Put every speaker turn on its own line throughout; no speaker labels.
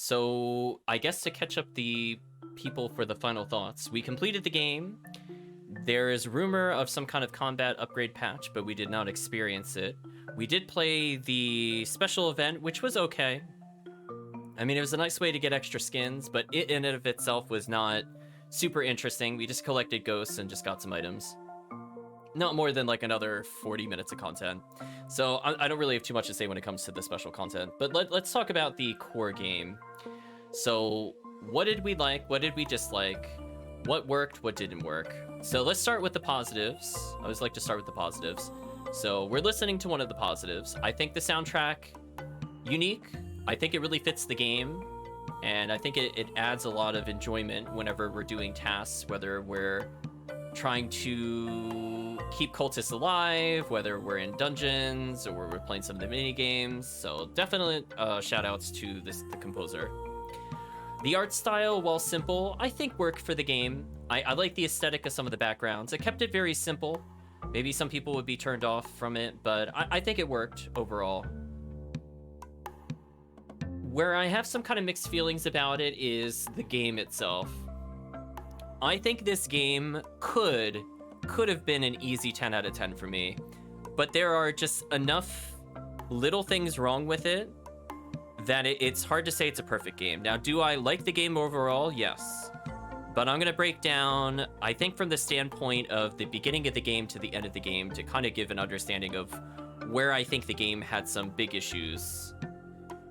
So I guess to catch up the people for the final thoughts, we completed the game. There is rumor of some kind of combat upgrade patch, but we did not experience it. We did play the special event, which was okay. I mean, it was a nice way to get extra skins, but it in and of itself was not super interesting. We just collected ghosts and just got some items. Not more than like another 40 minutes of content. So I don't really have too much to say when it comes to the special content, but let's talk about the core game. So what did we like? What did we dislike? What worked? What didn't work? So let's start with the positives. I always like to start with the positives. So we're listening to one of the positives. I think the soundtrack, unique. I think it really fits the game. And I think it adds a lot of enjoyment whenever we're doing tasks, whether we're trying to keep cultists alive, whether we're in dungeons or we're playing some of the mini games. So definitely shout outs to the composer. The art style, while simple, I think worked for the game. I like the aesthetic of some of the backgrounds. It kept it very simple. Maybe some people would be turned off from it, but I think it worked overall. Where I have some kind of mixed feelings about it is the game itself. I think this game could have been an easy 10 out of 10 for me, but there are just enough little things wrong with it that it's hard to say it's a perfect game. Now, do I like the game overall? Yes. But I'm going to break down, I think, from the standpoint of the beginning of the game to the end of the game to kind of give an understanding of where I think the game had some big issues.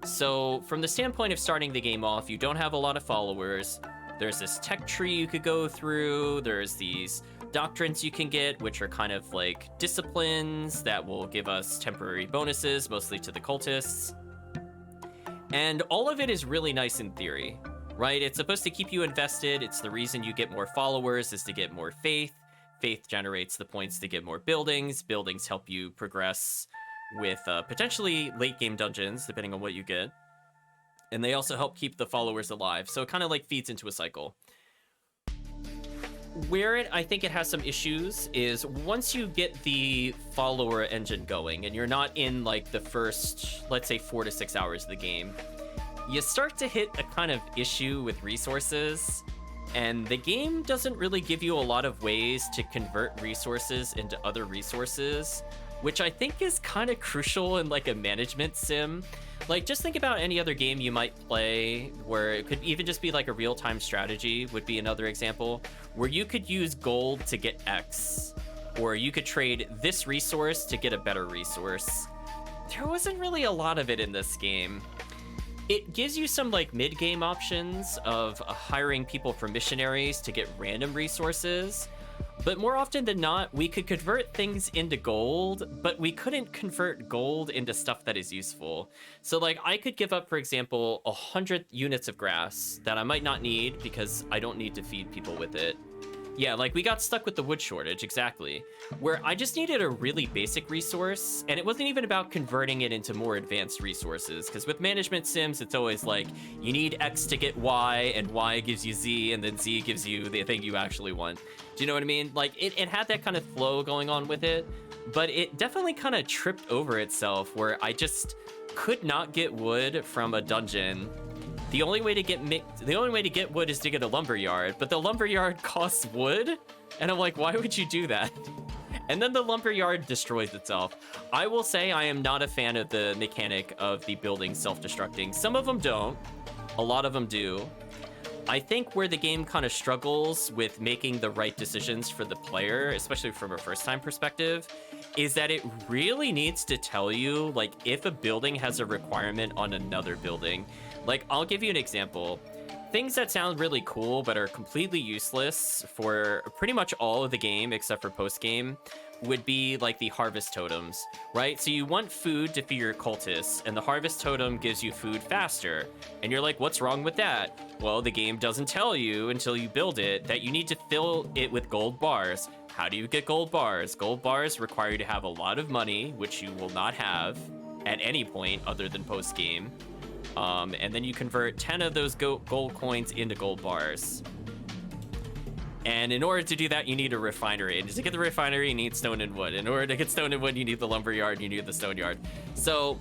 So from the standpoint of starting the game off, you don't have a lot of followers. There's this tech tree you could go through. There's these doctrines you can get, which are kind of like disciplines that will give us temporary bonuses, mostly to the cultists. And all of it is really nice in theory, right? It's supposed to keep you invested. It's the reason you get more followers is to get more faith. Faith generates the points to get more buildings. Buildings help you progress with potentially late game dungeons, depending on what you get. And they also help keep the followers alive. So it kind of like feeds into a cycle. Where I think it has some issues is once you get the follower engine going and you're not in like the first, let's say 4 to 6 hours of the game, you start to hit a kind of issue with resources. And the game doesn't really give you a lot of ways to convert resources into other resources, which I think is kind of crucial in like a management sim. Like, just think about any other game you might play where it could even just be like a real-time strategy would be another example, where you could use gold to get X, or you could trade this resource to get a better resource. There wasn't really a lot of it in this game. It gives you some like mid-game options of hiring people for missionaries to get random resources. But more often than not, we could convert things into gold, but we couldn't convert gold into stuff that is useful. So like I could give up, for example, 100 units of grass that I might not need because I don't need to feed people with it. Yeah, like we got stuck with the wood shortage, exactly, where I just needed a really basic resource, and it wasn't even about converting it into more advanced resources, because with management sims, it's always like, you need X to get Y, and Y gives you Z, and then Z gives you the thing you actually want. Do you know what I mean? Like, it had that kind of flow going on with it, but it definitely kind of tripped over itself, where I just could not get wood from a dungeon. The only way to get wood is to get a lumberyard, but the lumberyard costs wood, and I'm like, why would you do that? And then the lumberyard destroys itself. I will say I am not a fan of the mechanic of the building self-destructing. Some of them don't, a lot of them do. I think where the game kind of struggles with making the right decisions for the player, especially from a first-time perspective, is that it really needs to tell you, like, if a building has a requirement on another building. Like, I'll give you an example. Things that sound really cool but are completely useless for pretty much all of the game except for post-game would be like the harvest totems, right? So you want food to feed your cultists, and the harvest totem gives you food faster. And you're like, what's wrong with that? Well, the game doesn't tell you until you build it that you need to fill it with gold bars. How do you get gold bars? Gold bars require you to have a lot of money, which you will not have at any point other than post-game. And then you convert 10 of those gold coins into gold bars. And in order to do that, you need a refinery. And to get the refinery, you need stone and wood. In order to get stone and wood, you need the lumber yard, you need the stone yard. So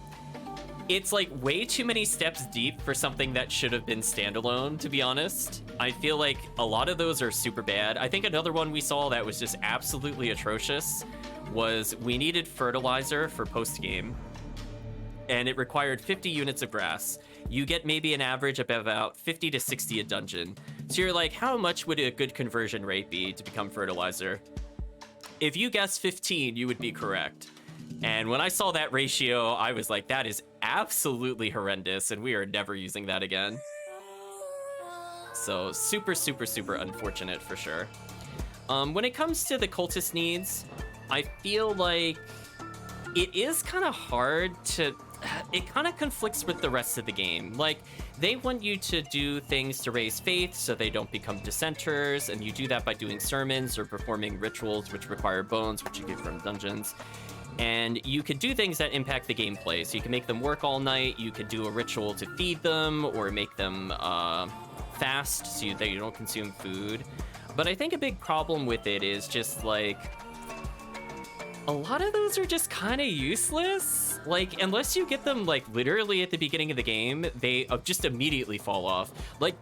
It's like way too many steps deep for something that should have been standalone, to be honest. I feel like a lot of those are super bad. I think another one we saw that was just absolutely atrocious was we needed fertilizer for post-game, and it required 50 units of grass. You get maybe an average of about 50 to 60 a dungeon. So you're like, how much would a good conversion rate be to become fertilizer? If you guessed 15, you would be correct. And when I saw that ratio, I was like, that is absolutely horrendous, and we are never using that again. So super, super, super unfortunate for sure. When it comes to the cultist needs, I feel like it is kind of hard to... It kind of conflicts with the rest of the game. Like, they want you to do things to raise faith so they don't become dissenters, and you do that by doing sermons or performing rituals which require bones, which you get from dungeons. And you can do things that impact the gameplay. So you can make them work all night, you could do a ritual to feed them, or make them fast so that you don't consume food. But I think a big problem with it is just like, a lot of those are just kind of useless. Like, unless you get them like literally at the beginning of the game, they just immediately fall off. Like,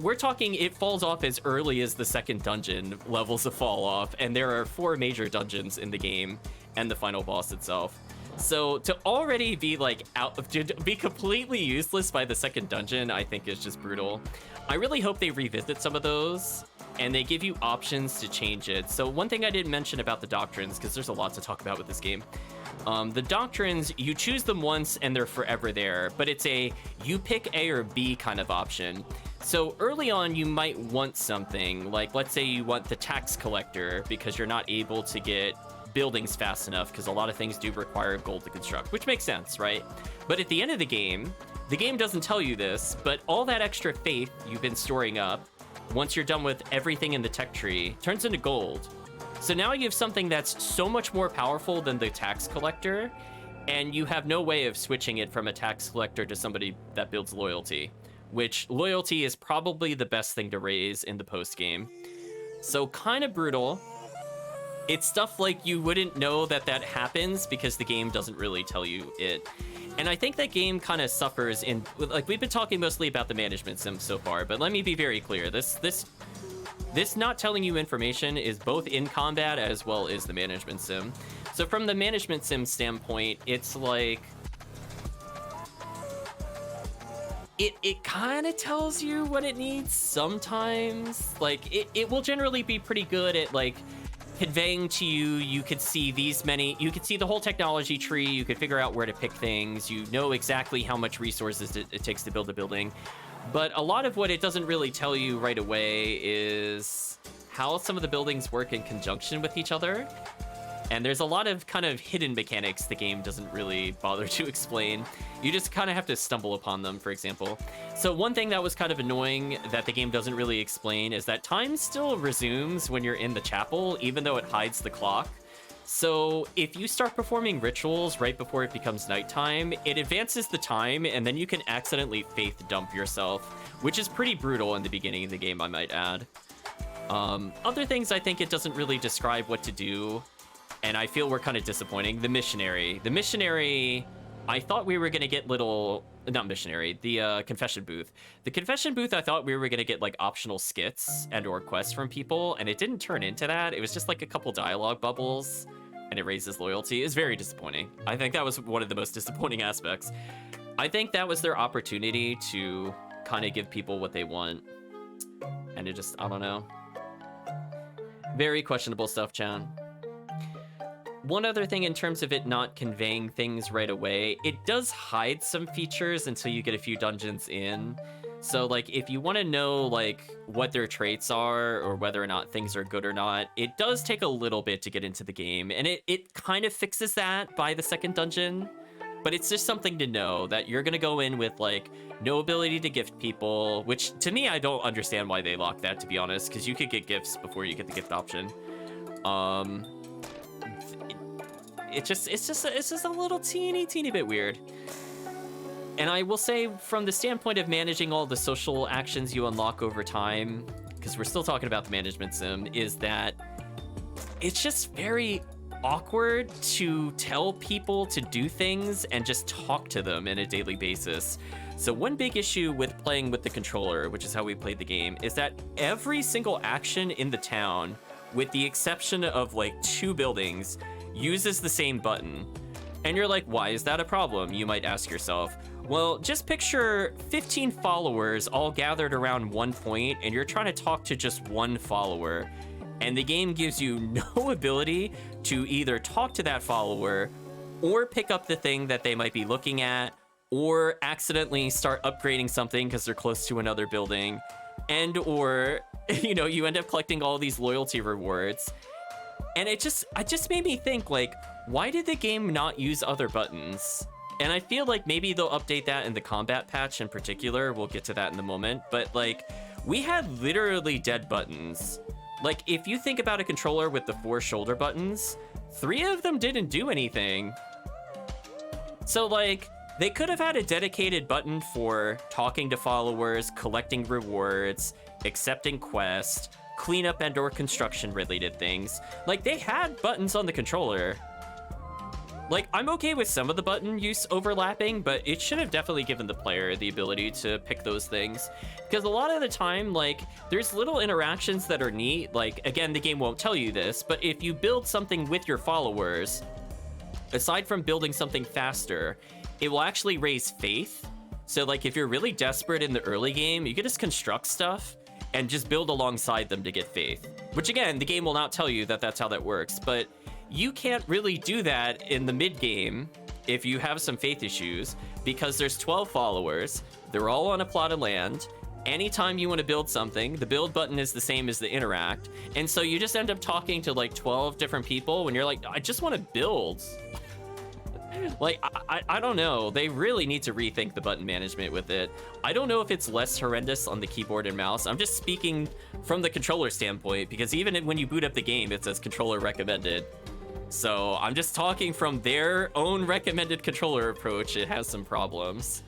we're talking, it falls off as early as the second dungeon levels of fall off, and there are 4 major dungeons in the game and the final boss itself. So to already be like to be completely useless by the second dungeon, I think is just brutal. I really hope they revisit some of those and they give you options to change it. So one thing I didn't mention about the doctrines, because there's a lot to talk about with this game. The doctrines, you choose them once and they're forever there, but it's a you pick A or B kind of option. So early on, you might want something like, let's say you want the tax collector because you're not able to get buildings fast enough because a lot of things do require gold to construct, which makes sense, right? But at the end of the game doesn't tell you this, but all that extra faith you've been storing up, once you're done with everything in the tech tree, turns into gold. So now you have something that's so much more powerful than the tax collector, and you have no way of switching it from a tax collector to somebody that builds loyalty, which loyalty is probably the best thing to raise in the post game. So kind of brutal. It's stuff like you wouldn't know that happens because the game doesn't really tell you it. And I think that game kind of suffers in, like, we've been talking mostly about the management sim so far, but let me be very clear. This not telling you information is both in combat as well as the management sim. So from the management sim standpoint, it's like, it kind of tells you what it needs sometimes. Like, it will generally be pretty good at, like, conveying to you, you could see you could see the whole technology tree, you could figure out where to pick things, you know exactly how much resources it takes to build a building. But a lot of what it doesn't really tell you right away is how some of the buildings work in conjunction with each other. And there's a lot of kind of hidden mechanics the game doesn't really bother to explain. You just kind of have to stumble upon them, for example. So one thing that was kind of annoying that the game doesn't really explain is that time still resumes when you're in the chapel, even though it hides the clock. So if you start performing rituals right before it becomes nighttime, it advances the time, and then you can accidentally faith dump yourself, which is pretty brutal in the beginning of the game, I might add. Other things I think it doesn't really describe what to do, and I feel we're kind of disappointing. The missionary, I thought we were going to get the confession booth. The confession booth, I thought we were going to get like optional skits and or quests from people, and it didn't turn into that. It was just like a couple dialogue bubbles, and it raises loyalty. It's very disappointing. I think that was one of the most disappointing aspects. I think that was their opportunity to kind of give people what they want, and it just, I don't know. Very questionable stuff, Chan. One other thing in terms of it not conveying things right away, it does hide some features until you get a few dungeons in. So like if you want to know like what their traits are or whether or not things are good or not, it does take a little bit to get into the game, and it kind of fixes that by the second dungeon. But it's just something to know that you're going to go in with like no ability to gift people, which to me, I don't understand why they lock that, to be honest, because you could get gifts before you get the gift option. It's just a little teeny bit weird. And I will say, from the standpoint of managing all the social actions you unlock over time, because we're still talking about the management sim, is that it's just very awkward to tell people to do things and just talk to them in a daily basis. So one big issue with playing with the controller, which is how we played the game, is that every single action in the town, with the exception of like 2 buildings, uses the same button. And you're like, why is that a problem? You might ask yourself. Well, just picture 15 followers all gathered around one point, and you're trying to talk to just one follower. And the game gives you no ability to either talk to that follower or pick up the thing that they might be looking at, or accidentally start upgrading something because they're close to another building, and or, you know, you end up collecting all these loyalty rewards. And it just made me think, like, why did the game not use other buttons? And I feel like maybe they'll update that in the combat patch in particular. We'll get to that in a moment. But like, we had literally dead buttons. Like, if you think about a controller with the 4 shoulder buttons, 3 of them didn't do anything. So like, they could have had a dedicated button for talking to followers, collecting rewards, accepting quests, cleanup and or construction related things. Like, they had buttons on the controller. Like, I'm okay with some of the button use overlapping, but it should have definitely given the player the ability to pick those things. Because a lot of the time, like, there's little interactions that are neat. Like, again, the game won't tell you this, but if you build something with your followers, aside from building something faster, it will actually raise faith. So like, if you're really desperate in the early game, you can just construct stuff and just build alongside them to get faith. Which again, the game will not tell you that that's how that works, but you can't really do that in the mid game if you have some faith issues, because there's 12 followers, they're all on a plot of land. Anytime you want to build something, the build button is the same as the interact, and so you just end up talking to like 12 different people when you're like, I just want to build. Like, I don't know. They really need to rethink the button management with it. I don't know if it's less horrendous on the keyboard and mouse. I'm just speaking from the controller standpoint, because even when you boot up the game, it says controller recommended. So I'm just talking from their own recommended controller approach. It has some problems.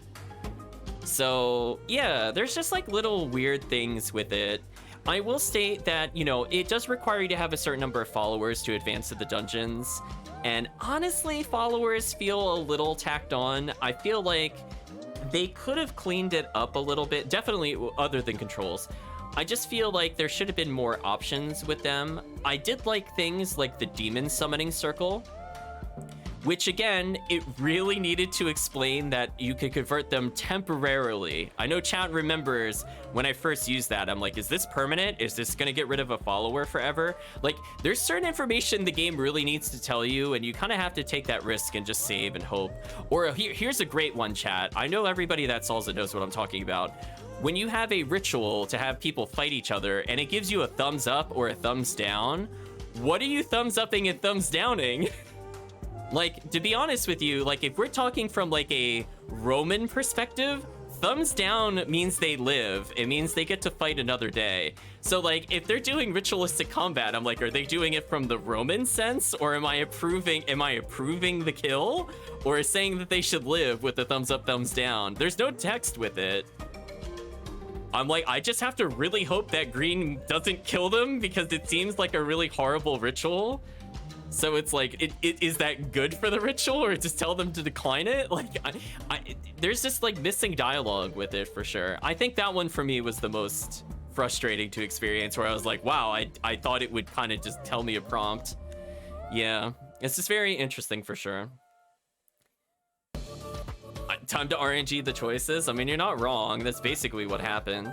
So yeah, there's just like little weird things with it. I will state that, you know, it does require you to have a certain number of followers to advance to the dungeons. And honestly, followers feel a little tacked on. I feel like they could have cleaned it up a little bit, definitely other than controls. I just feel like there should have been more options with them. I did like things like the demon summoning circle, which again, it really needed to explain that you could convert them temporarily. I know chat remembers when I first used that, I'm like, is this permanent? Is this gonna get rid of a follower forever? Like, there's certain information the game really needs to tell you, and you kind of have to take that risk and just save and hope. Or here's a great one, chat. I know everybody that solves it knows what I'm talking about. When you have a ritual to have people fight each other and it gives you a thumbs up or a thumbs down, what are you thumbs upping and thumbs downing? Like, to be honest with you, like, if we're talking from like a Roman perspective, thumbs down means they live. It means they get to fight another day. So like, if they're doing ritualistic combat, I'm like, are they doing it from the Roman sense, or am I approving the kill, or saying that they should live with the thumbs up, thumbs down? There's no text with it. I'm like, I just have to really hope that green doesn't kill them, because it seems like a really horrible ritual. So it's like, is that good for the ritual, or just tell them to decline it? Like, there's just like missing dialogue with it for sure. I think that one for me was the most frustrating to experience, where I was like, wow, I thought it would kind of just tell me a prompt. Yeah, it's just very interesting for sure. Time to RNG the choices. I mean, you're not wrong. That's basically what happened.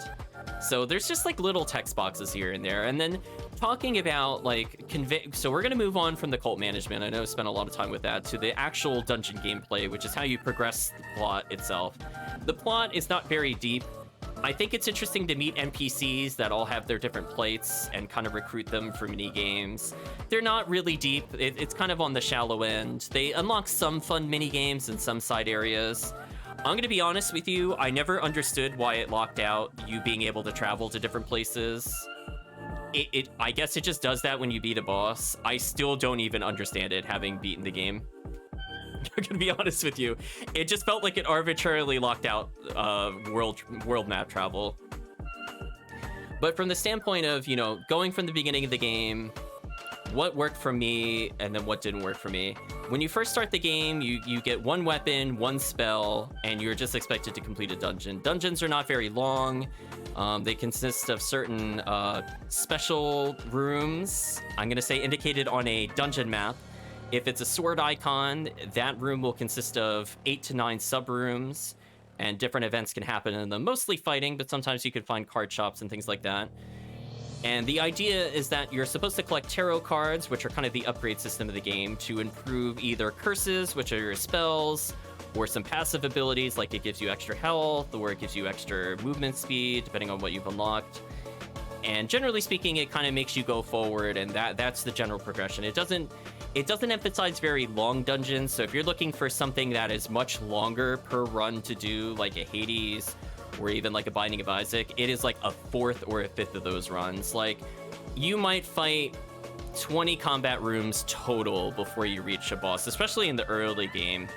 So there's just like little text boxes here and there. And then talking about like so we're gonna move on from the cult management. I know I spent a lot of time with that, to the actual dungeon gameplay, which is how you progress the plot itself. The plot is not very deep. I think it's interesting to meet NPCs that all have their different plates and kind of recruit them for mini games. They're not really deep. It's kind of on the shallow end. They unlock some fun mini games in some side areas. I'm gonna be honest with you, I never understood why it locked out you being able to travel to different places. I guess it just does that when you beat a boss. I still don't even understand it, having beaten the game. I'm gonna be honest with you. It just felt like it arbitrarily locked out world map travel. But from the standpoint of, you know, going from the beginning of the game what worked for me and then what didn't work for me. When you first start the game, you get one weapon, one spell, and you're just expected to complete a dungeon. Dungeons are not very long. They consist of certain special rooms, I'm going to say indicated on a dungeon map. If it's a sword icon, that room will consist of 8 to 9 sub-rooms, and different events can happen in them, mostly fighting, but sometimes you can find card shops and things like that. And the idea is that you're supposed to collect tarot cards, which are kind of the upgrade system of the game, to improve either curses, which are your spells, or some passive abilities, like it gives you extra health, or it gives you extra movement speed, depending on what you've unlocked. And generally speaking, it kind of makes you go forward, and that's the general progression. It doesn't emphasize very long dungeons, so if you're looking for something that is much longer per run to do, like a Hades, or even like a Binding of Isaac, it is like a fourth or a fifth of those runs. Like, you might fight 20 combat rooms total before you reach a boss, especially in the early game,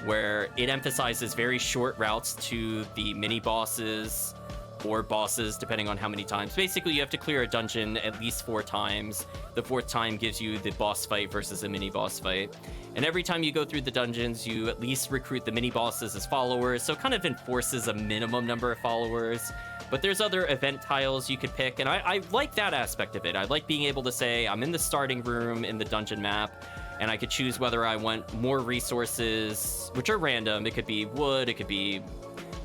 where it emphasizes very short routes to the mini bosses or bosses, depending on how many times. Basically, you have to clear a dungeon at least 4 times. The 4th time gives you the boss fight versus a mini boss fight. And every time you go through the dungeons, you at least recruit the mini bosses as followers, so it kind of enforces a minimum number of followers. But there's other event tiles you could pick, and I like that aspect of it. I like being able to say, I'm in the starting room in the dungeon map, and I could choose whether I want more resources, which are random. It could be wood, it could be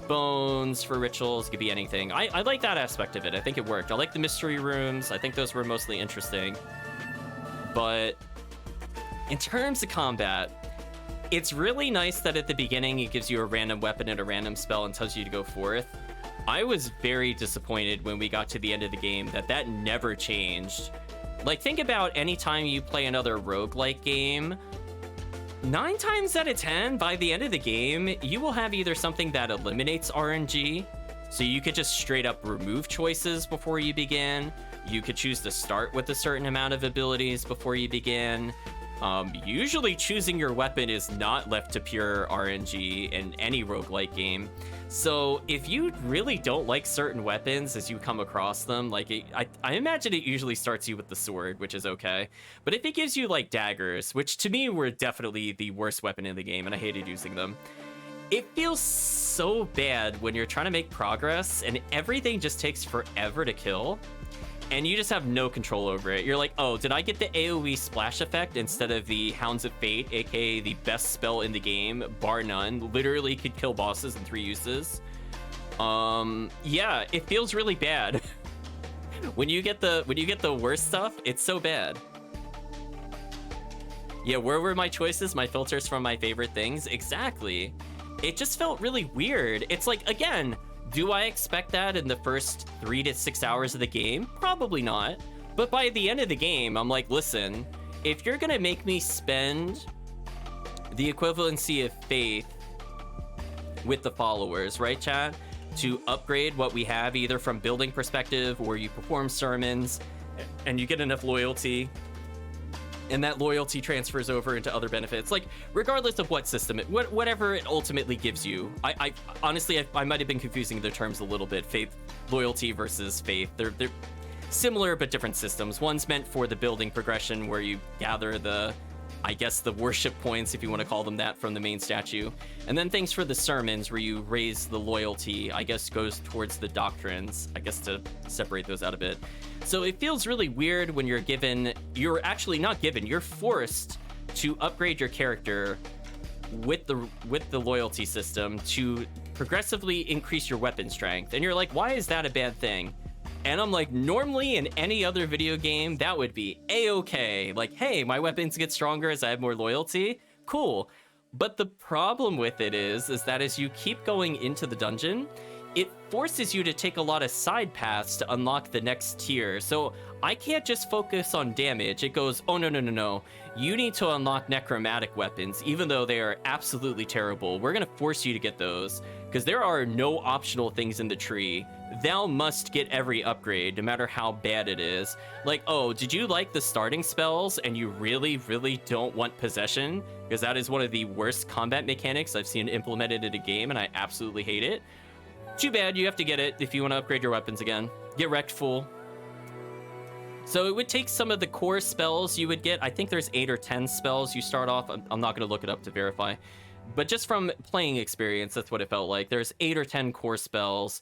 bones for rituals, it could be anything. I like that aspect of it. I think it worked. I like the mystery rooms. I think those were mostly interesting. But in terms of combat, it's really nice that at the beginning it gives you a random weapon and a random spell and tells you to go forth. I was very disappointed when we got to the end of the game that never changed. Like, think about any time you play another roguelike game, 9 times out of 10, by the end of the game, you will have either something that eliminates RNG, so you could just straight up remove choices before you begin. You could choose to start with a certain amount of abilities before you begin. Usually choosing your weapon is not left to pure RNG in any roguelike game. So if you really don't like certain weapons as you come across them, like I imagine it usually starts you with the sword, which is okay. But if it gives you like daggers, which to me were definitely the worst weapon in the game, and I hated using them, it feels so bad when you're trying to make progress and everything just takes forever to kill. And you just have no control over it. You're like, oh, did I get the AoE splash effect instead of the Hounds of Fate, aka the best spell in the game, bar none? Literally could kill bosses in 3 uses. Yeah, it feels really bad. when you get the worst stuff, it's so bad. Yeah, where were my choices? My filters from my favorite things? Exactly. It just felt really weird. It's like, again, do I expect that in the first 3 to 6 hours of the game? Probably not. But by the end of the game, I'm like, listen, if you're gonna make me spend the equivalency of faith with the followers, right, chat? To upgrade what we have, either from building perspective or you perform sermons and you get enough loyalty, and that loyalty transfers over into other benefits, like regardless of what system whatever it ultimately gives you. I honestly I might have been confusing the terms a little bit. Faith, loyalty versus faith, they're similar but different systems. One's meant for the building progression where you gather the, I guess, the worship points, if you want to call them that, from the main statue, and then things for the sermons where you raise the loyalty, I guess, goes towards the doctrines, I guess, to separate those out a bit. So it feels really weird when you're actually not given, you're forced to upgrade your character with the loyalty system to progressively increase your weapon strength. And you're like, why is that a bad thing? And I'm like, normally in any other video game, that would be a-okay. Like, hey, my weapons get stronger as I have more loyalty. Cool. But the problem with it is that as you keep going into the dungeon, it forces you to take a lot of side paths to unlock the next tier. So I can't just focus on damage. It goes, oh, no. You need to unlock necromantic weapons, even though they are absolutely terrible. We're going to force you to get those, because there are no optional things in the tree. Thou must get every upgrade, no matter how bad it is. Like, oh, did you like the starting spells and you really, really don't want possession? Because that is one of the worst combat mechanics I've seen implemented in a game, and I absolutely hate it. Too bad, you have to get it if you want to upgrade your weapons again. Get wrecked, fool. So it would take some of the core spells you would get. I think there's 8 or 10 spells you start off. I'm not going to look it up to verify. But just from playing experience, that's what it felt like. There's 8 or 10 core spells.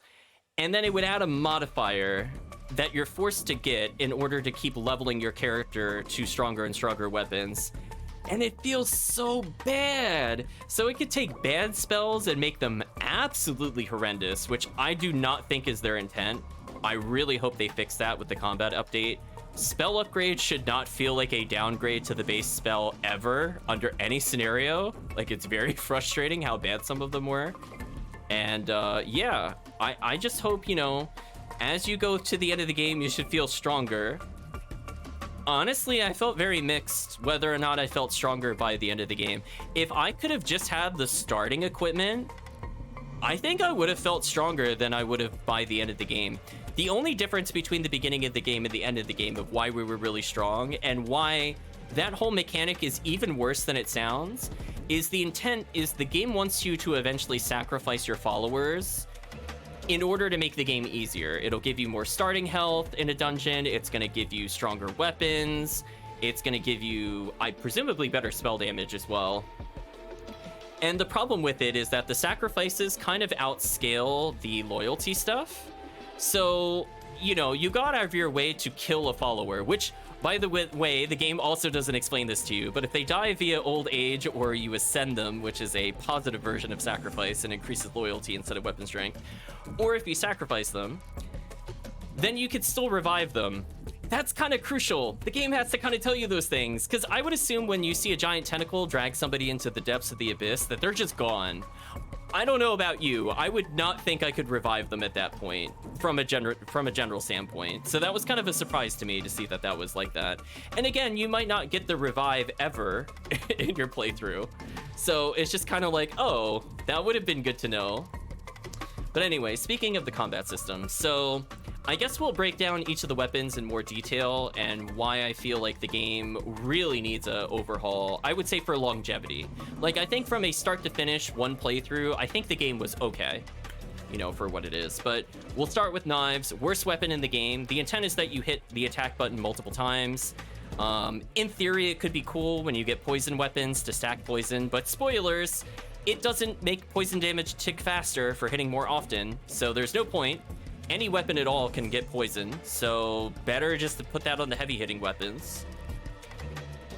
And then it would add a modifier that you're forced to get in order to keep leveling your character to stronger and stronger weapons. And it feels so bad. So it could take bad spells and make them absolutely horrendous, which I do not think is their intent. I really hope they fix that with the combat update. Spell upgrades should not feel like a downgrade to the base spell ever, under any scenario. Like, it's very frustrating how bad some of them were. And yeah, I just hope, you know, as you go to the end of the game, you should feel stronger. Honestly, I felt very mixed whether or not I felt stronger by the end of the game. If I could have just had the starting equipment, I think I would have felt stronger than I would have by the end of the game. The only difference between the beginning of the game and the end of the game of why we were really strong and why that whole mechanic is even worse than it sounds is the intent is the game wants you to eventually sacrifice your followers in order to make the game easier. It'll give you more starting health in a dungeon. It's going to give you stronger weapons. It's going to give you, presumably, better spell damage as well. And the problem with it is that the sacrifices kind of outscale the loyalty stuff. So, you know, you got out of your way to kill a follower, which, by the way, the game also doesn't explain this to you, but if they die via old age or you ascend them, which is a positive version of sacrifice and increases loyalty instead of weapon strength, or if you sacrifice them, then you could still revive them. That's kind of crucial. The game has to kind of tell you those things, because I would assume when you see a giant tentacle drag somebody into the depths of the abyss that they're just gone. I don't know about you. I would not think I could revive them at that point from a general standpoint. So that was kind of a surprise to me to see that that was like that. And again, you might not get the revive ever in your playthrough. So it's just kind of like, oh, that would have been good to know. But anyway, speaking of the combat system, so I guess we'll break down each of the weapons in more detail and why I feel like the game really needs a overhaul. I would say for longevity. Like, I think from a start to finish, one playthrough, I think the game was okay, you know, for what it is. But we'll start with knives. Worst weapon in the game. The intent is that you hit the attack button multiple times. In theory, it could be cool when you get poison weapons to stack poison, but spoilers, it doesn't make poison damage tick faster for hitting more often, so there's no point. Any weapon at all can get poison, so better just to put that on the heavy hitting weapons.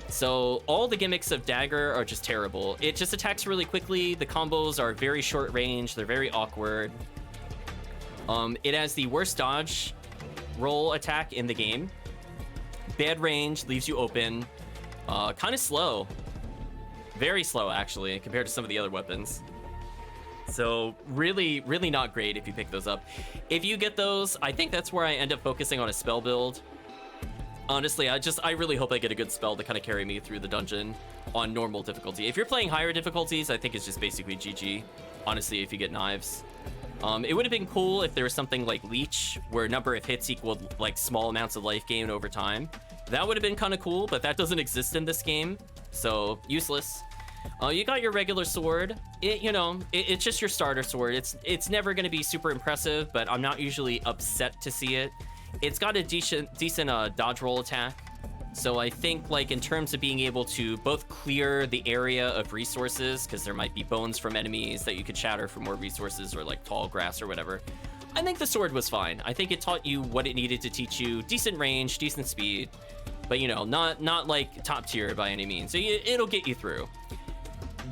So all the gimmicks of Dagger are just terrible. It just attacks really quickly. The combos are very short range. They're very awkward. It has the worst dodge roll attack in the game. Bad range, leaves you open. Kind of slow. Very slow, actually, compared to some of the other weapons. So really, really not great if you pick those up. If you get those, I think that's where I end up focusing on a spell build. Honestly, I really hope I get a good spell to kind of carry me through the dungeon on normal difficulty. If you're playing higher difficulties, I think it's just basically GG, honestly, if you get knives. It would have been cool if there was something like Leech, where number of hits equaled like small amounts of life gain over time. That would have been kind of cool, but that doesn't exist in this game, so useless. You got your regular sword. It's just your starter sword. It's never going to be super impressive, but I'm not usually upset to see it. It's got a decent dodge roll attack. So I think, like, in terms of being able to both clear the area of resources, because there might be bones from enemies that you could shatter for more resources, or like tall grass or whatever, I think the sword was fine. I think it taught you what it needed to teach you. Decent range, decent speed, but not like top tier by any means. So it'll get you through.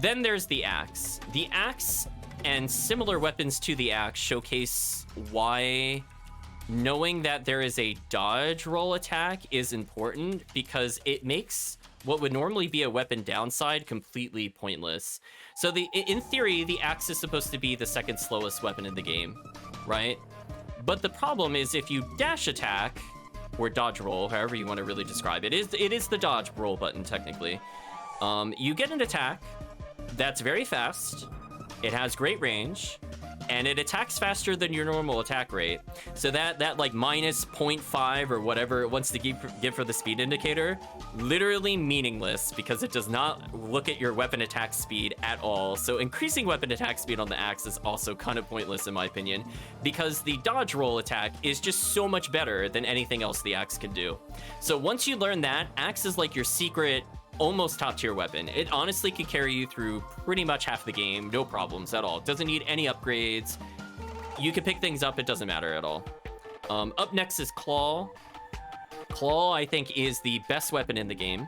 Then there's the axe. The axe and similar weapons to the axe showcase why knowing that there is a dodge roll attack is important, because it makes what would normally be a weapon downside completely pointless. So in theory, the axe is supposed to be the second slowest weapon in the game, right? But the problem is if you dash attack or dodge roll, however you want to really describe it, it is the dodge roll button technically. You get an attack that's very fast. It has great range. and it attacks faster than your normal attack rate. So that like minus 0.5 or whatever it wants to give for the speed indicator, literally meaningless because it does not look at your weapon attack speed at all. So increasing weapon attack speed on the axe is also kind of pointless in my opinion, because the dodge roll attack is just so much better than anything else the axe can do. So once you learn that, axe is like your secret almost top tier weapon. It honestly could carry you through pretty much half the game, no problems at all. It doesn't need any upgrades. You can pick things up, it doesn't matter at all. Up next is Claw. Claw, I think, is the best weapon in the game.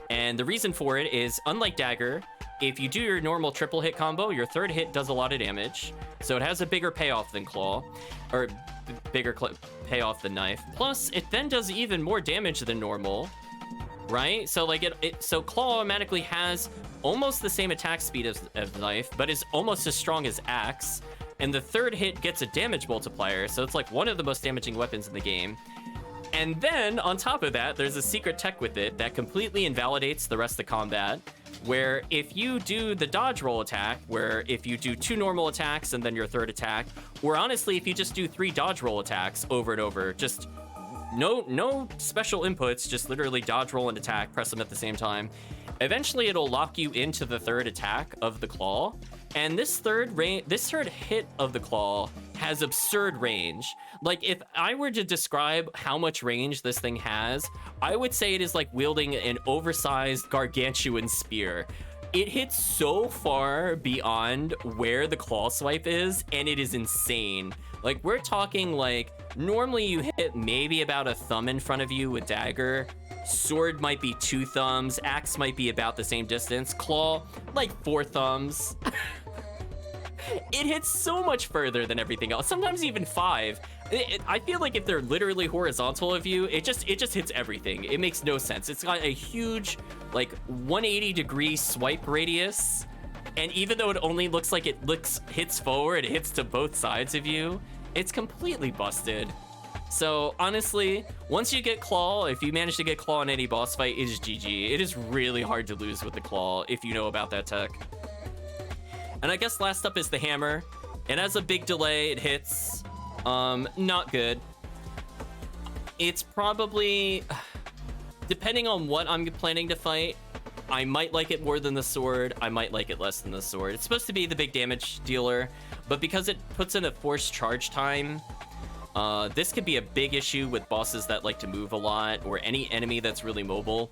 And the reason for it is, unlike Dagger, if you do your normal triple hit combo, your third hit does a lot of damage. So it has a bigger payoff than Claw, or bigger payoff than Knife. Plus, it then does even more damage than normal. Right? So like so Claw automatically has almost the same attack speed as Knife, but is almost as strong as Axe. And the third hit gets a damage multiplier, so it's like one of the most damaging weapons in the game. And then on top of that, there's a secret tech with it that completely invalidates the rest of the combat, where if you do the dodge roll attack, where if you do 2 normal attacks and then your third attack, or honestly, if you just do 3 dodge roll attacks over and over, just no special inputs, just literally dodge, roll, and attack, press them at the same time. Eventually, it'll lock you into the third attack of the Claw, and this third hit of the Claw has absurd range. Like, if I were to describe how much range this thing has, I would say it is like wielding an oversized gargantuan spear. It hits so far beyond where the claw swipe is, and it is insane. Like, we're talking like, normally you hit maybe about a thumb in front of you with Dagger. Sword might be 2 thumbs. Axe might be about the same distance. Claw, like 4 thumbs. It hits so much further than everything else. Sometimes even 5. I feel like if they're literally horizontal of you, it just hits everything. It makes no sense. It's got a huge, like, 180-degree swipe radius, and even though it only looks like it hits forward, it hits to both sides of you. It's completely busted. So honestly, once you get Claw, if you manage to get Claw in any boss fight, it is GG. It is really hard to lose with the Claw if you know about that tech. And I guess last up is the Hammer. It has a big delay, it hits. Not good. It's probably, depending on what I'm planning to fight, I might like it more than the sword, I might like it less than the sword. It's supposed to be the big damage dealer, but because it puts in a forced charge time, this could be a big issue with bosses that like to move a lot, or any enemy that's really mobile.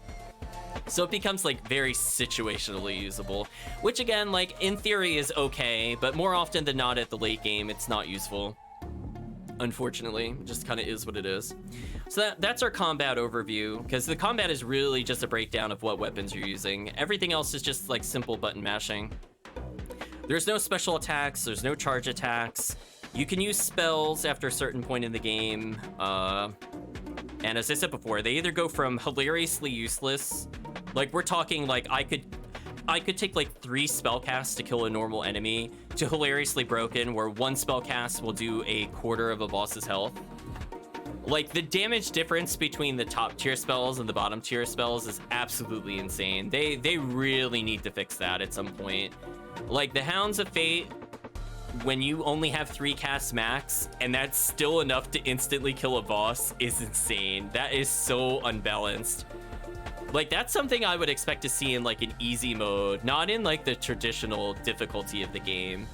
So it becomes like very situationally usable, which again, like in theory is okay, but more often than not at the late game, it's not useful. Unfortunately, it just kind of is what it is. So that's our combat overview, because the combat is really just a breakdown of what weapons you're using. Everything else is just like simple button mashing. There's no special attacks, there's no charge attacks. You can use spells after a certain point in the game. And as I said before, they either go from hilariously useless, like we're talking like I could take like 3 spell casts to kill a normal enemy, to hilariously broken, where 1 spell cast will do a quarter of a boss's health. Like, the damage difference between the top tier spells and the bottom tier spells is absolutely insane. They really need to fix that at some point. Like, the Hounds of Fate, when you only have 3 casts max, and that's still enough to instantly kill a boss, is insane. That is so unbalanced. Like, that's something I would expect to see in like an easy mode, not in like the traditional difficulty of the game.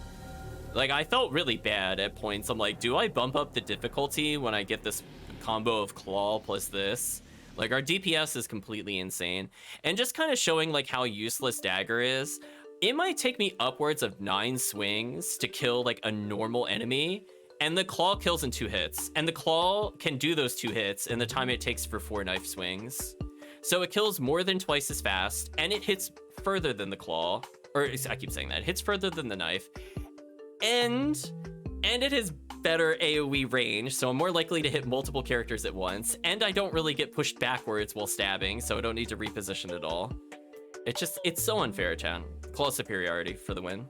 Like, I felt really bad at points. I'm like, do I bump up the difficulty when I get this combo of Claw plus this? Like, our DPS is completely insane. And just kind of showing like how useless Dagger is, it might take me upwards of 9 swings to kill like a normal enemy, and the Claw kills in 2 hits. And the Claw can do those 2 hits in the time it takes for 4 knife swings. So it kills more than twice as fast, and it hits further than the Claw. Or, I keep saying that. It hits further than the knife. And it has better AoE range, so I'm more likely to hit multiple characters at once. And I don't really get pushed backwards while stabbing, so I don't need to reposition at all. It's so unfair, chan. Claw superiority for the win.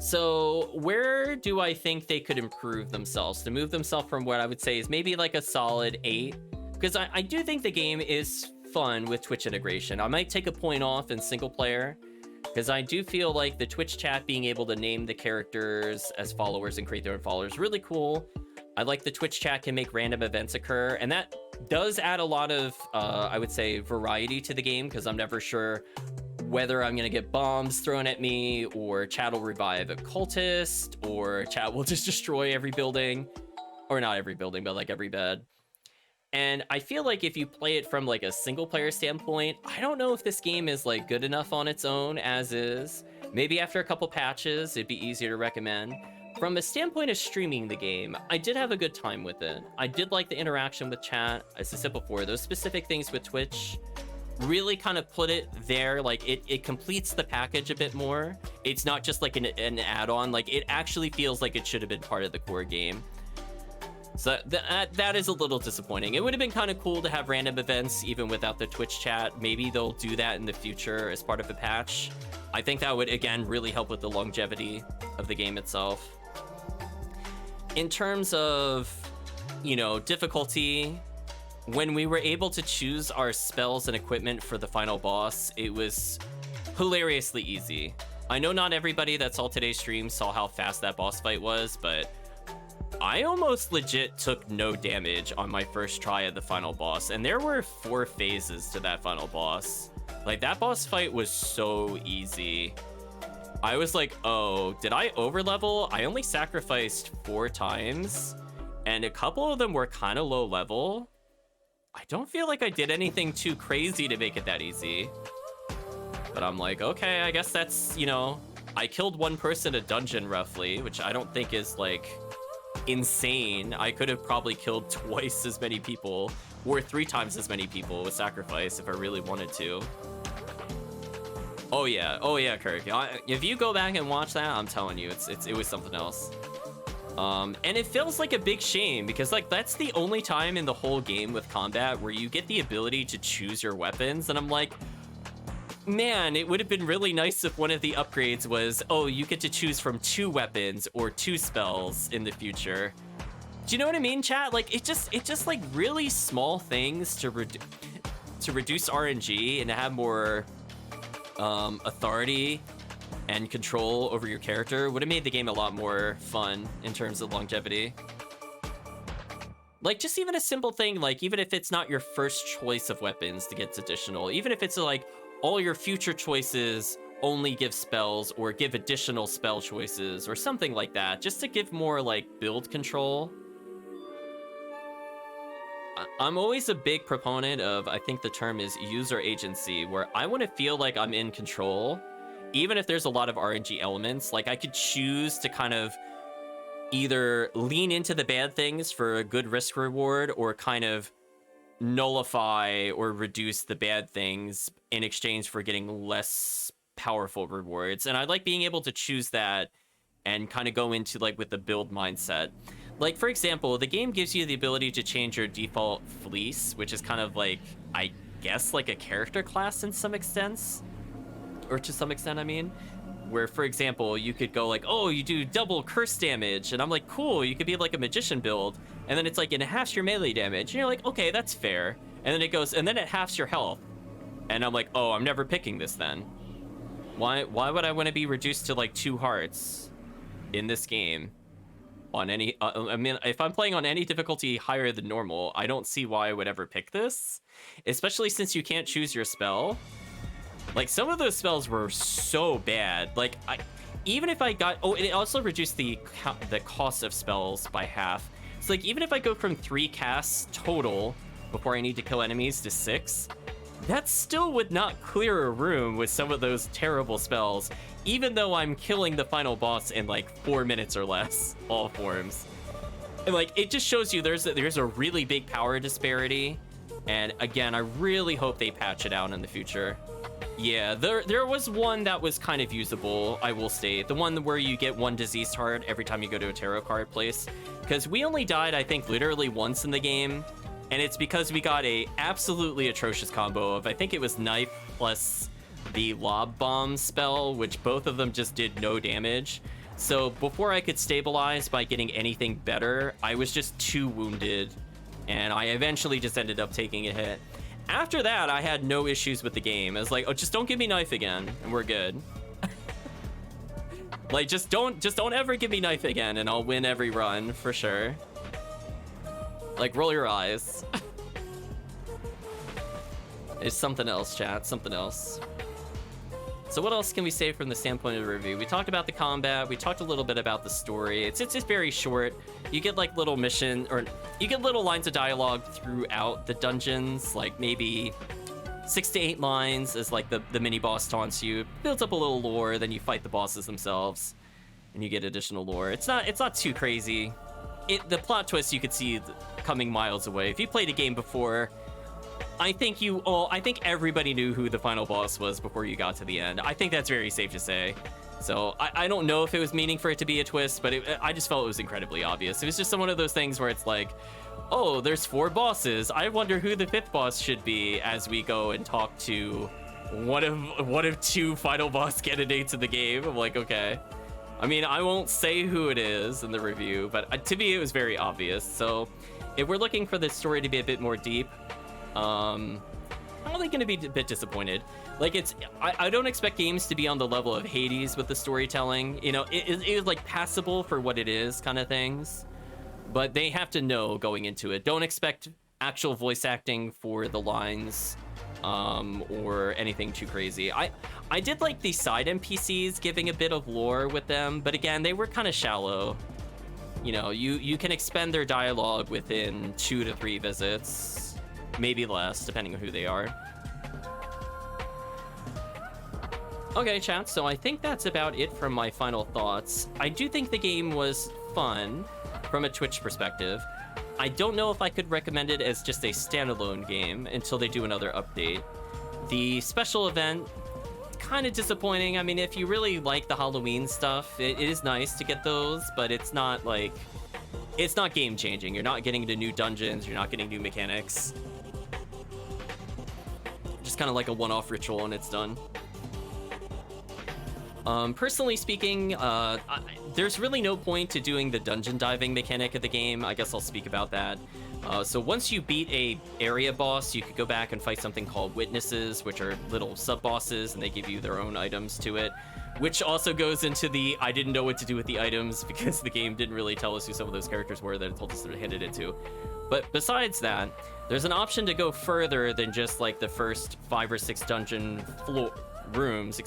So where do I think they could improve themselves to move themselves from what I would say is maybe like a solid 8? Because I do think the game is fun with Twitch integration. I might take a point off in single player, because I do feel like the Twitch chat being able to name the characters as followers and create their own followers really cool. I like the Twitch chat can make random events occur, and that does add a lot of, I would say, variety to the game, because I'm never sure whether I'm gonna get bombs thrown at me, or chat will revive a cultist, or chat will just destroy every building, or not every building, but like every bed. And I feel like if you play it from like a single player standpoint, I don't know if this game is like good enough on its own as is. Maybe after a couple patches, it'd be easier to recommend. From a standpoint of streaming the game, I did have a good time with it. I did like the interaction with chat. As I said before, those specific things with Twitch really kind of put it there. Like it completes the package a bit more. It's not just like an add-on. Like it actually feels like it should have been part of the core game. So that is a little disappointing. It would have been kind of cool to have random events even without the Twitch chat. Maybe they'll do that in the future as part of a patch. I think that would, again, really help with the longevity of the game itself. In terms of, you know, difficulty, when we were able to choose our spells and equipment for the final boss, it was hilariously easy. I know not everybody that saw today's stream saw how fast that boss fight was, but I almost legit took no damage on my first try at the final boss, and there were 4 phases to that final boss. Like, that boss fight was so easy. I was like, oh, did I overlevel? I only sacrificed 4 times, and a couple of them were kind of low level. I don't feel like I did anything too crazy to make it that easy. But I'm like, okay, I guess that's, you know, I killed 1 person a dungeon roughly, which I don't think is like insane. I could have probably killed twice as many people or 3 times as many people with sacrifice if I really wanted to. Oh yeah, Kirk. If you go back and watch that, I'm telling you, it was something else. And it feels like a big shame because like that's the only time in the whole game with combat where you get the ability to choose your weapons, and I'm like, man, it would have been really nice if one of the upgrades was, oh, you get to choose from 2 weapons or 2 spells in the future. Do you know what I mean, chat? Like it just like really small things to reduce RNG and to have more authority and control over your character would have made the game a lot more fun in terms of longevity. Like just even a simple thing, like even if it's not your first choice of weapons to get additional, even if it's like all your future choices only give spells or give additional spell choices or something like that, just to give more like build control. I'm always a big proponent of, I think the term is user agency, where I want to feel like I'm in control, even if there's a lot of RNG elements. Like I could choose to kind of either lean into the bad things for a good risk reward or kind of nullify or reduce the bad things in exchange for getting less powerful rewards. And I like being able to choose that and kind of go into like with the build mindset. Like, for example, the game gives you the ability to change your default fleece, which is kind of like, I guess, like a character class in some extent. Or to some extent, I mean. Where, for example, you could go like, oh, you do double curse damage. And I'm like, cool, you could be like a magician build. And then it's like, it halves your melee damage. And you're like, okay, that's fair. And then it goes, and then it halves your health. And I'm like, oh, I'm never picking this then. Why would I want to be reduced to like 2 hearts in this game? On any, I mean, if I'm playing on any difficulty higher than normal, I don't see why I would ever pick this, especially since you can't choose your spell. Like some of those spells were so bad. Like even if I got, oh, it also reduced the cost of spells by half. So like even if I go from 3 casts total before I need to kill enemies to 6, that still would not clear a room with some of those terrible spells, even though I'm killing the final boss in like 4 minutes or less, all forms. And like, it just shows you there's a really big power disparity. And again, I really hope they patch it out in the future. Yeah, there was one that was kind of usable, I will state. The one where you get 1 diseased heart every time you go to a tarot card place. Because we only died, I think, literally once in the game. And it's because we got a absolutely atrocious combo of, I think it was knife plus the lob bomb spell, which both of them just did no damage. So before I could stabilize by getting anything better, I was just too wounded, and I eventually just ended up taking a hit. After that, I had no issues with the game. I was like, oh, just don't give me knife again, and we're good. Like, just don't ever give me knife again, and I'll win every run for sure. Like, roll your eyes. It's something else, chat. Something else. So what else can we say from the standpoint of the review? We talked about the combat. We talked a little bit about the story. It's just very short. You get like little you get little lines of dialogue throughout the dungeons, like maybe 6 to 8 lines as like the mini boss taunts you, builds up a little lore, then you fight the bosses themselves, and you get additional lore. It's not too crazy. The plot twist you could see coming miles away. If you played a game before, I think everybody knew who the final boss was before you got to the end. I think that's very safe to say. So I don't know if it was meaning for it to be a twist, but I just felt it was incredibly obvious. It was just one of those things where it's like, oh, there's 4 bosses. I wonder who the 5th boss should be as we go and talk to one of 2 final boss candidates in the game. I'm like, okay. I mean, I won't say who it is in the review, but to me it was very obvious. So if we're looking for this story to be a bit more deep, I'm probably going to be a bit disappointed. Like, I don't expect games to be on the level of Hades with the storytelling. You know, it is like passable for what it is kind of things. But they have to know going into it. Don't expect actual voice acting for the lines or anything too crazy. I did like the side NPCs giving a bit of lore with them, but again, they were kind of shallow. You know, you can expend their dialogue within 2 to 3 visits, maybe less, depending on who they are. Okay, chat, so I think that's about it from my final thoughts. I do think the game was fun from a Twitch perspective. I don't know if I could recommend it as just a standalone game until they do another update. The special event, kind of disappointing. I mean, if you really like the Halloween stuff, it is nice to get those, but it's not like, it's not game changing. You're not getting into new dungeons, you're not getting new mechanics. Just kind of like a one-off ritual and it's done. Personally speaking, there's really no point to doing the dungeon diving mechanic of the game. I guess I'll speak about that. So once you beat a area boss, you could go back and fight something called witnesses, which are little sub-bosses, and they give you their own items to it, which also goes into the I didn't know what to do with the items because the game didn't really tell us who some of those characters were that it told us to hand it to. But besides that, there's an option to go further than just like the first 5 or 6 dungeon rooms.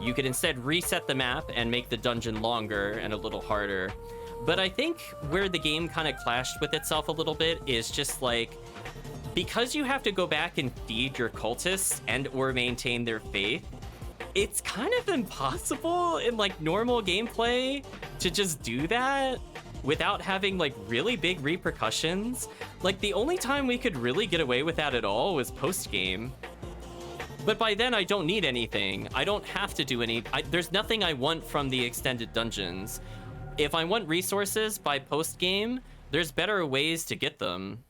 You could instead reset the map and make the dungeon longer and a little harder. But I think where the game kind of clashed with itself a little bit is just like, because you have to go back and feed your cultists and or maintain their faith, it's kind of impossible in like normal gameplay to just do that without having like really big repercussions. Like the only time we could really get away with that at all was post-game. But by then, I don't need anything. I don't have to do there's nothing I want from the extended dungeons. If I want resources by post-game, there's better ways to get them.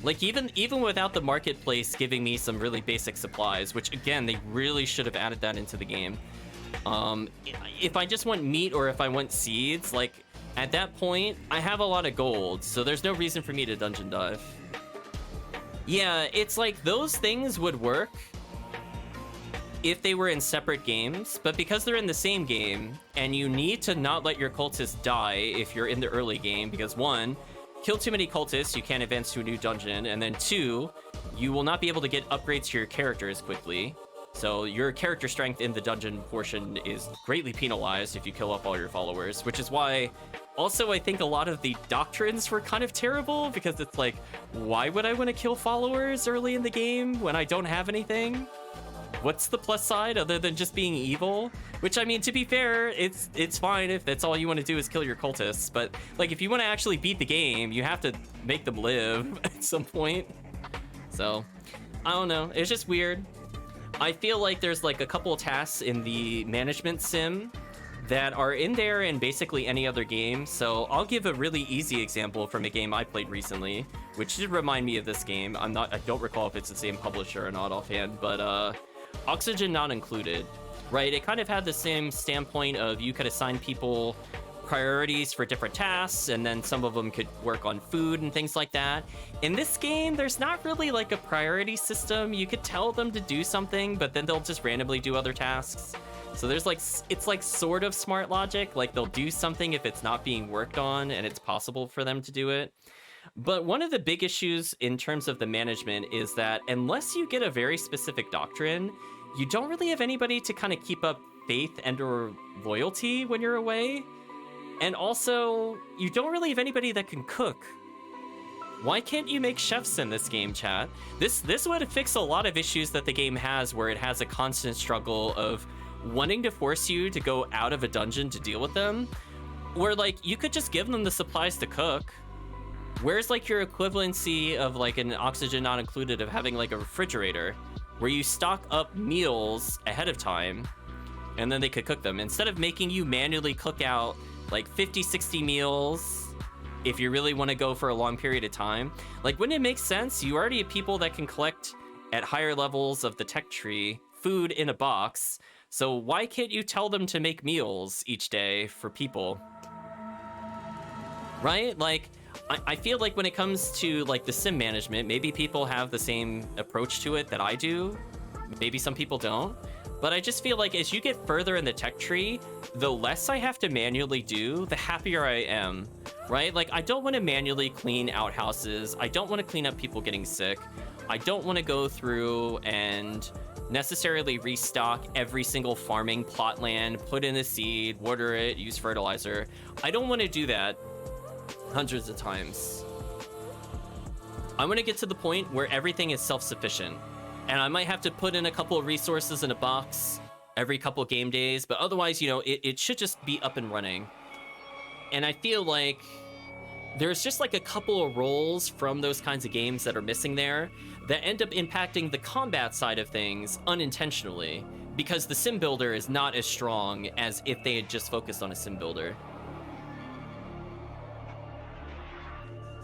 Like, even without the marketplace giving me some really basic supplies, which, again, they really should have added that into the game. If I just want meat or if I want seeds, like, at that point, I have a lot of gold, so there's no reason for me to dungeon dive. Yeah, it's like those things would work if they were in separate games, but because they're in the same game, and you need to not let your cultists die if you're in the early game, because 1, kill too many cultists, you can't advance to a new dungeon, and then 2, you will not be able to get upgrades to your character as quickly. So your character strength in the dungeon portion is greatly penalized if you kill off all your followers, which is why also I think a lot of the doctrines were kind of terrible, because it's like, why would I want to kill followers early in the game when I don't have anything? What's the plus side other than just being evil? Which, I mean, to be fair, it's fine if that's all you want to do is kill your cultists, but like if you want to actually beat the game, you have to make them live at some point. So, I don't know, it's just weird. I feel like there's like a couple of tasks in the management sim that are in there in basically any other game. So I'll give a really easy example from a game I played recently, which did remind me of this game. I don't recall if it's the same publisher or not offhand, but Oxygen Not Included, right? It kind of had the same standpoint of you could assign people priorities for different tasks, and then some of them could work on food and things like that. In this game, there's not really like a priority system. You could tell them to do something, but then they'll just randomly do other tasks. So there's like, it's like sort of smart logic, like they'll do something if it's not being worked on and it's possible for them to do it. But one of the big issues in terms of the management is that unless you get a very specific doctrine, you don't really have anybody to kind of keep up faith and or loyalty when you're away. And also, you don't really have anybody that can cook. Why can't you make chefs in this game, chat? This would fix a lot of issues that the game has, where it has a constant struggle of wanting to force you to go out of a dungeon to deal with them, where like you could just give them the supplies to cook. Where's like your equivalency of like an oxygen not included of having like a refrigerator where you stock up meals ahead of time and then they could cook them, instead of making you manually cook out like 50, 60 meals if you really want to go for a long period of time. Like, wouldn't it make sense? You already have people that can collect at higher levels of the tech tree food in a box. So why can't you tell them to make meals each day for people? Right? Like, I feel like when it comes to like the sim management, maybe people have the same approach to it that I do. Maybe some people don't. But I just feel like as you get further in the tech tree, the less I have to manually do, the happier I am, right? Like, I don't want to manually clean outhouses. I don't want to clean up people getting sick. I don't want to go through and necessarily restock every single farming plot land, put in a seed, water it, use fertilizer. I don't want to do that hundreds of times. I want to get to the point where everything is self-sufficient. And I might have to put in a couple of resources in a box every couple of game days, but otherwise, you know, it should just be up and running. And I feel like there's just like a couple of roles from those kinds of games that are missing there that end up impacting the combat side of things unintentionally, because the sim builder is not as strong as if they had just focused on a sim builder.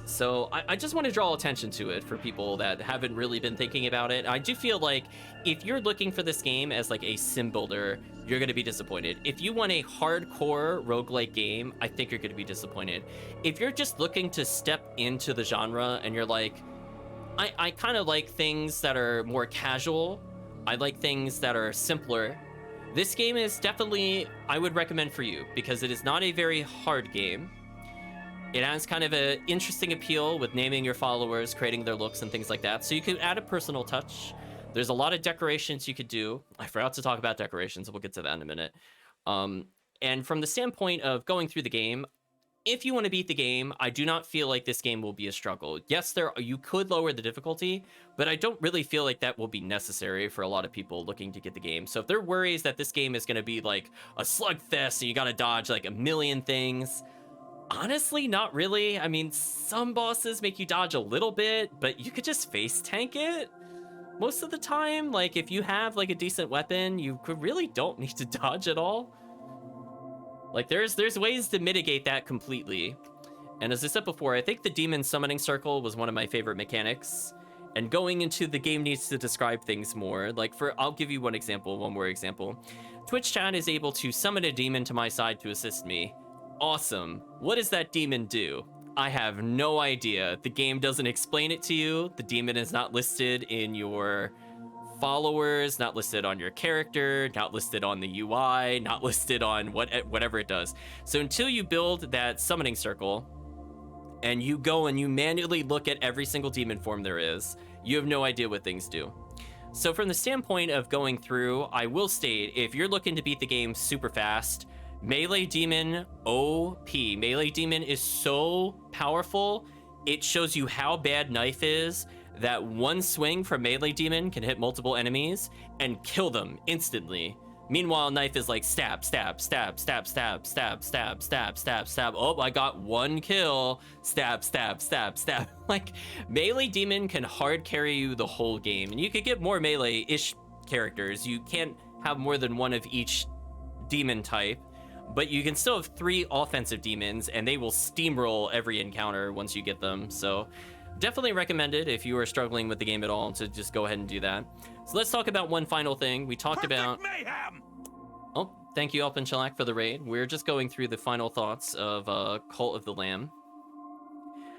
So I just want to draw attention to it for people that haven't really been thinking about it. I do feel like if you're looking for this game as like a sim builder, you're going to be disappointed. If you want a hardcore roguelike game, I think you're going to be disappointed. If you're just looking to step into the genre and you're like, I kind of like things that are more casual, I like things that are simpler, this game is definitely, I would recommend for you, because it is not a very hard game. It has kind of an interesting appeal with naming your followers, creating their looks and things like that. So you can add a personal touch. There's a lot of decorations you could do. I forgot to talk about decorations. We'll get to that in a minute. And from the standpoint of going through the game, if you want to beat the game, I do not feel like this game will be a struggle. Yes, you could lower the difficulty, but I don't really feel like that will be necessary for a lot of people looking to get the game. So if there are worries that this game is going to be like a slugfest and you got to dodge like a million things, honestly, not really. I mean, some bosses make you dodge a little bit, but you could just face tank it most of the time. Like, if you have like a decent weapon, you really don't need to dodge at all. Like, there's ways to mitigate that completely. And as I said before, I think the demon summoning circle was one of my favorite mechanics. And going into the game needs to describe things more. Like, I'll give you one more example. Twitch chat is able to summon a demon to my side to assist me. Awesome. What does that demon do? I have no idea. The game doesn't explain it to you. The demon is not listed in your followers, not listed on your character, not listed on the UI, not listed on whatever it does. So until you build that summoning circle and you go and you manually look at every single demon form there is, you have no idea what things do. So from the standpoint of going through, I will state, if you're looking to beat the game super fast, Melee Demon OP. Melee Demon is so powerful, it shows you how bad Knife is, that one swing from Melee Demon can hit multiple enemies and kill them instantly. Meanwhile, Knife is like stab, stab, stab, stab, stab, stab, stab, stab, stab, stab. Oh, I got one kill. Stab, stab, stab, stab. Like, Melee Demon can hard carry you the whole game. And you could get more melee-ish characters. You can't have more than one of each demon type. But you can still have 3 offensive demons, and they will steamroll every encounter once you get them. So definitely recommend it if you are struggling with the game at all, to just go ahead and do that. So let's talk about one final thing. We talked about...
mayhem!
Oh, Thank you, Alpin Shellac, for the raid. We're just going through the final thoughts of Cult of the Lamb.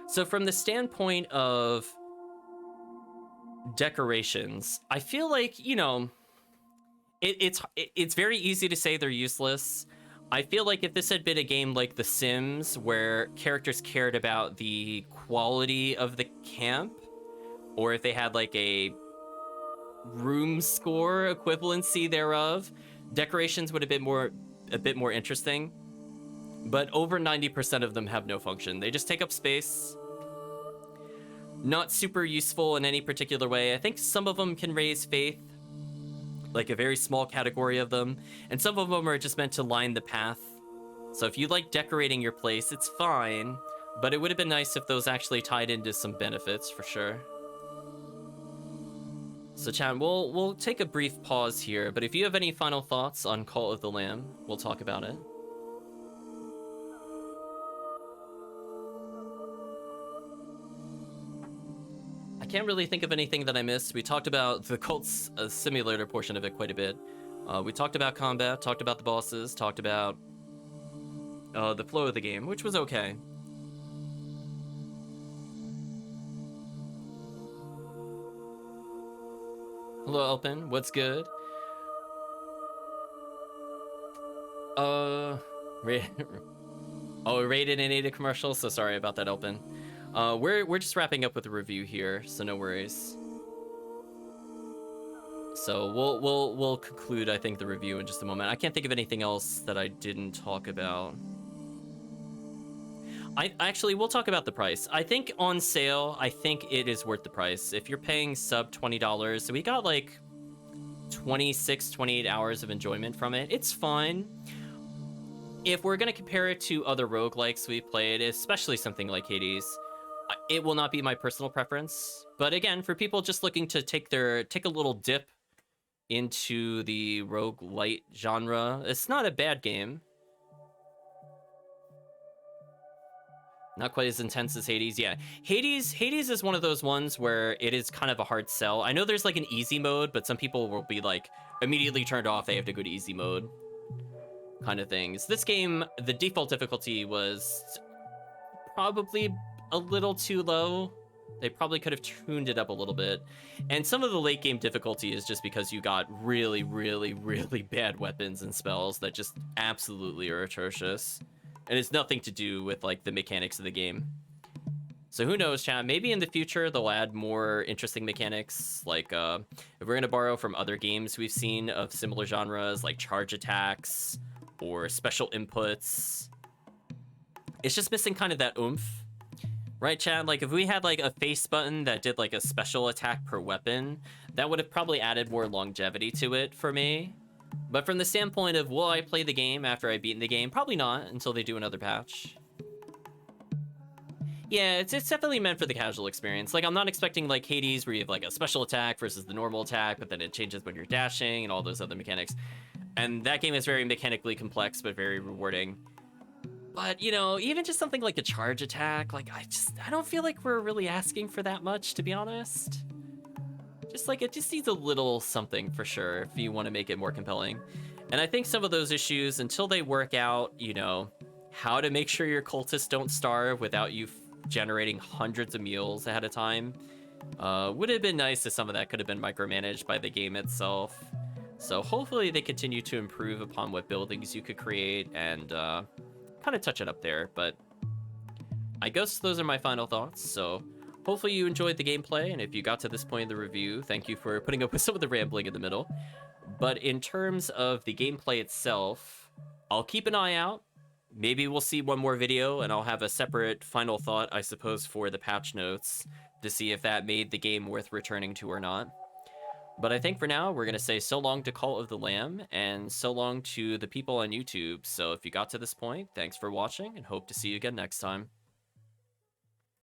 So from the standpoint of decorations, I feel like, you know, it's very easy to say they're useless. I feel like if this had been a game like The Sims, where characters cared about the quality of the camp, or if they had like a room score equivalency thereof, decorations would have been a bit more interesting. But over 90% of them have no function. They just take up space. Not super useful in any particular way. I think some of them can raise faith, like a very small category of them, and some of them are just meant to line the path. So if you like decorating your place, it's fine, but it would have been nice if those actually tied into some benefits for sure. So chat, we'll take a brief pause here, but if you have any final thoughts on Cult of the Lamb, we'll talk about it. I can't really think of anything that I missed. We talked about the Cult's simulator portion of it quite a bit. We talked about combat, talked about the bosses, talked about the flow of the game, which was okay. Hello, Alpin. What's good? Rated and aided commercial. So sorry about that, Alpin. We're just wrapping up with the review here, so no worries. So we'll conclude, I think, the review in just a moment. I can't think of anything else that I didn't talk about. We'll talk about the price. I think on sale, I think it is worth the price. If you're paying sub $20, so we got like 26, 28 hours of enjoyment from it. It's fine. If we're going to compare it to other roguelikes we've played, especially something like Hades, it will not be my personal preference. But again, for people just looking to take a little dip into the roguelite genre, it's not a bad game. Not quite as intense as Hades. Yeah, Hades is one of those ones where it is kind of a hard sell. I know there's like an easy mode, but some people will be like immediately turned off. They have to go to easy mode kind of things. This game, the default difficulty was probably a little too low. They probably could have tuned it up a little bit. And some of the late game difficulty is just because you got really, really, really bad weapons and spells that just absolutely are atrocious. And it's nothing to do with like the mechanics of the game. So who knows, chat? Maybe in the future they'll add more interesting mechanics. Like if we're gonna borrow from other games we've seen of similar genres, like charge attacks or special inputs. It's just missing kind of that oomph. Right, chat? Like if we had like a face button that did like a special attack per weapon, that would have probably added more longevity to it for me. But from the standpoint of, will I play the game after I've beaten the game? Probably not, until they do another patch. Yeah, it's definitely meant for the casual experience. Like, I'm not expecting, like, Hades, where you have, like, a special attack versus the normal attack, but then it changes when you're dashing and all those other mechanics. And that game is very mechanically complex, but very rewarding. But, you know, even just something like a charge attack, like, I don't feel like we're really asking for that much, to be honest. Just like, it just needs a little something for sure if you want to make it more compelling. And I think some of those issues, until they work out, you know, how to make sure your cultists don't starve without you generating hundreds of meals ahead of time, would have been nice if some of that could have been micromanaged by the game itself. So hopefully they continue to improve upon what buildings you could create and kind of touch it up there. But I guess those are my final thoughts. So hopefully you enjoyed the gameplay, and if you got to this point in the review, thank you for putting up with some of the rambling in the middle. But in terms of the gameplay itself, I'll keep an eye out. Maybe we'll see one more video, and I'll have a separate final thought, I suppose, for the patch notes to see if that made the game worth returning to or not. But I think for now, we're going to say so long to Cult of the Lamb, and so long to the people on YouTube. So if you got to this point, thanks for watching, and hope to see you again next time.